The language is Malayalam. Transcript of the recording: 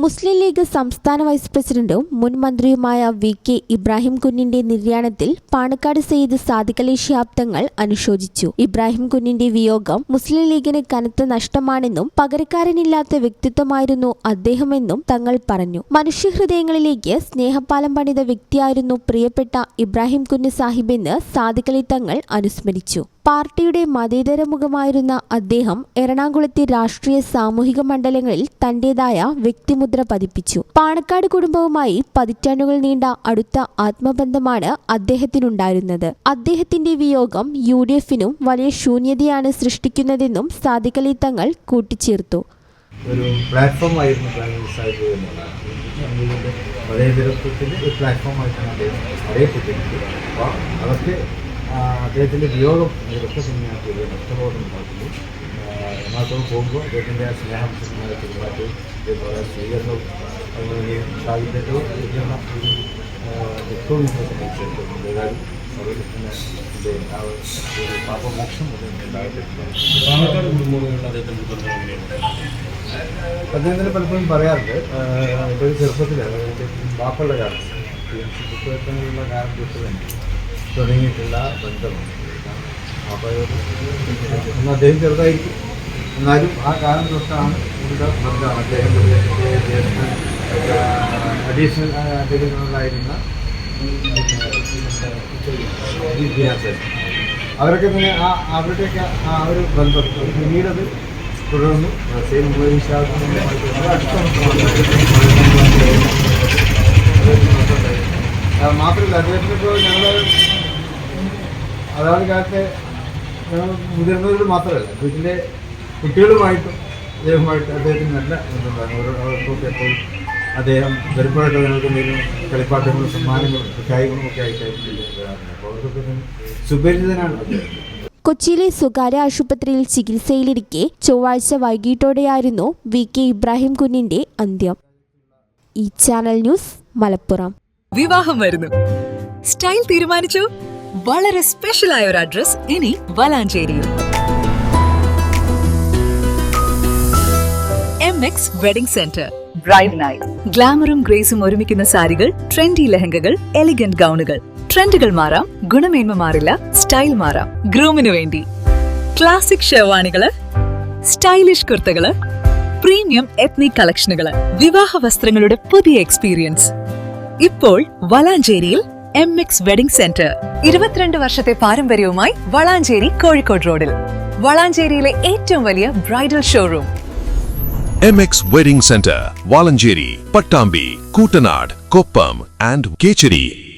മുസ്ലിം ലീഗ് സംസ്ഥാന വൈസ് പ്രസിഡന്റും മുൻ മന്ത്രിയുമായ വി.കെ. ഇബ്രാഹിം കുഞ്ഞിന്റെ നിര്യാണത്തിൽ പാണക്കാട് സയ്യിദ് സാദിഖ് അലി ശിഹാബ് തങ്ങൾ അനുശോചിച്ചു. ഇബ്രാഹിം കുഞ്ഞിന്റെ വിയോഗം മുസ്ലിം ലീഗിന് കനത്ത നഷ്ടമാണെന്നും പകരക്കാരനില്ലാത്ത വ്യക്തിത്വമായിരുന്നു അദ്ദേഹമെന്നും തങ്ങൾ പറഞ്ഞു. മനുഷ്യഹൃദയങ്ങളിലേക്ക് സ്നേഹപാലം പണിത വ്യക്തിയായിരുന്നു പ്രിയപ്പെട്ട ഇബ്രാഹിം കുഞ്ഞ് സാഹിബെന്ന് സാദിഖ് അലി തങ്ങൾ അനുസ്മരിച്ചു. പാർട്ടിയുടെ മതേതര മുഖമായിരുന്ന അദ്ദേഹം എറണാകുളത്തെ രാഷ്ട്രീയ സാമൂഹിക മണ്ഡലങ്ങളിൽ തന്റേതായ വ്യക്തിമുദ്ര പതിപ്പിച്ചു. പാണക്കാട് കുടുംബവുമായി പതിറ്റാണ്ടുകൾ നീണ്ട അടുത്ത ആത്മബന്ധമാണ് അദ്ദേഹത്തിനുണ്ടായിരുന്നത്. അദ്ദേഹത്തിന്റെ വിയോഗം UDF-നും വലിയ ശൂന്യതയാണ് സൃഷ്ടിക്കുന്നതെന്നും സാദിഖ് അലി തങ്ങൾ കൂട്ടിച്ചേർത്തു. ഒരു പ്ലാറ്റ്ഫോമായിരുന്നു മതേതരത്വത്തിൻ്റെ ഒരു പ്ലാറ്റ്ഫോമായിട്ടാണ് അദ്ദേഹം അറിയപ്പെട്ടിരുന്നത്. അപ്പോൾ അതൊക്കെ അദ്ദേഹത്തിൻ്റെ വിയോഗം ഇതൊക്കെ തന്നെയാണ് നഷ്ടബോധം ഉണ്ടാക്കുന്നു. എറണാകുളം പോകുമ്പോൾ അദ്ദേഹത്തിൻ്റെ ആ സ്നേഹം പെരുമാറ്റവും സ്വീകരണവും സാഹിത്യവും എന്ന ഒരു ദുഃഖവും ഏതായാലും സർവ്വത്തിൻ്റെ ആ ഒരു പാപമോക്ഷം അദ്ദേഹത്തിന് പലപ്പോഴും പറയാറുണ്ട്. എൻ്റെ ഒരു ചെറുപ്പത്തിൽ ബാപ്പുള്ള കാലം ബുക്കുള്ള കാലം തൊട്ട് തന്നെ തുടങ്ങിയിട്ടുള്ള ബന്ധമാണ്. അപ്പോൾ ഒന്ന് അദ്ദേഹം ചെറുതായിരിക്കും, എന്നാലും ആ കാലം തൊട്ടാണ് ഇവിടെ ബന്ധമാണ്. അദ്ദേഹം അഡീഷണൽ അദ്ദേഹങ്ങളായിരുന്ന വിദ്യാഭ്യാസം അവരൊക്കെ തന്നെ അവരുടെയൊക്കെ ആ ഒരു ബന്ധം പിന്നീടത് തുടർന്നു. മാത്രമല്ല അദ്ദേഹത്തിനിപ്പോൾ ഞങ്ങൾ അതാത് കാലത്തെ ഞങ്ങൾ മുതിർന്നവരോട് മാത്രമല്ല വീട്ടിലെ കുട്ടികളുമായിട്ടും അദ്ദേഹത്തിന് നല്ല ബന്ധമുണ്ടായിരുന്നു. അവർക്കൊക്കെ എപ്പോഴും അദ്ദേഹം വരുമ്പോഴായിട്ട് ഞങ്ങൾക്ക് എന്തെങ്കിലും കളിപ്പാട്ടങ്ങളും സമ്മാനങ്ങളും മിഠായികളും ഒക്കെ ആയിട്ടായിരിക്കും വരാറുണ്ട്. അപ്പോൾ അവർക്കൊക്കെ സുപരിചിതനാണ് അദ്ദേഹം. കൊച്ചിയിലെ സ്വകാര്യ ആശുപത്രിയിൽ ചികിത്സയിലിരിക്കെ ചൊവ്വാഴ്ച വൈകിട്ടോടെയായിരുന്നു വി.കെ. ഇബ്രാഹിം കുഞ്ഞിന്റെ അന്ത്യം. ഈ ചാനൽ ന്യൂസ്, മലപ്പുറം. വിവാഹം വരുന്നു, സ്റ്റൈൽ തീരുമാനിച്ചു. വളരെ സ്പെഷ്യലായ ഒരു അഡ്രസ് ഇനി വളാഞ്ചേരിയിൽ. MX wedding centre. ബ്രൈഡിനായി ഗ്ലാമറും ഗ്രേസും ഒരുമിക്കുന്ന സാരികൾ, ട്രെൻഡി ലെഹങ്കകൾ, എലിഗന്റ് ഗൗണുകൾ. ട്രെൻഡുകൾ മാറാം, ഗുണമേന്മ മാറില്ല, സ്റ്റൈൽ മാറാം. ഗ്രൂമിനു വേണ്ടി ക്ലാസിക് ഷെർവാണികള്, സ്റ്റൈലിഷ് കുർത്തകള്, പ്രീമിയം എത്നിക് കളക്ഷനുകള്, വിവാഹ വസ്ത്രങ്ങളുടെ പുതിയ എക്സ്പീരിയൻസ് ഇപ്പോൾ വളാഞ്ചേരിയിൽ. MX വെഡിംഗ് സെന്റർ 22 വർഷത്തെ പാരമ്പര്യവുമായി വളാഞ്ചേരി കോഴിക്കോട് റോഡിൽ. വളാഞ്ചേരിയിലെ ഏറ്റവും വലിയ bridal showroom. MX Wedding Center, Valancheri, Pattambi, Kootanad, Koppam and Kecheri.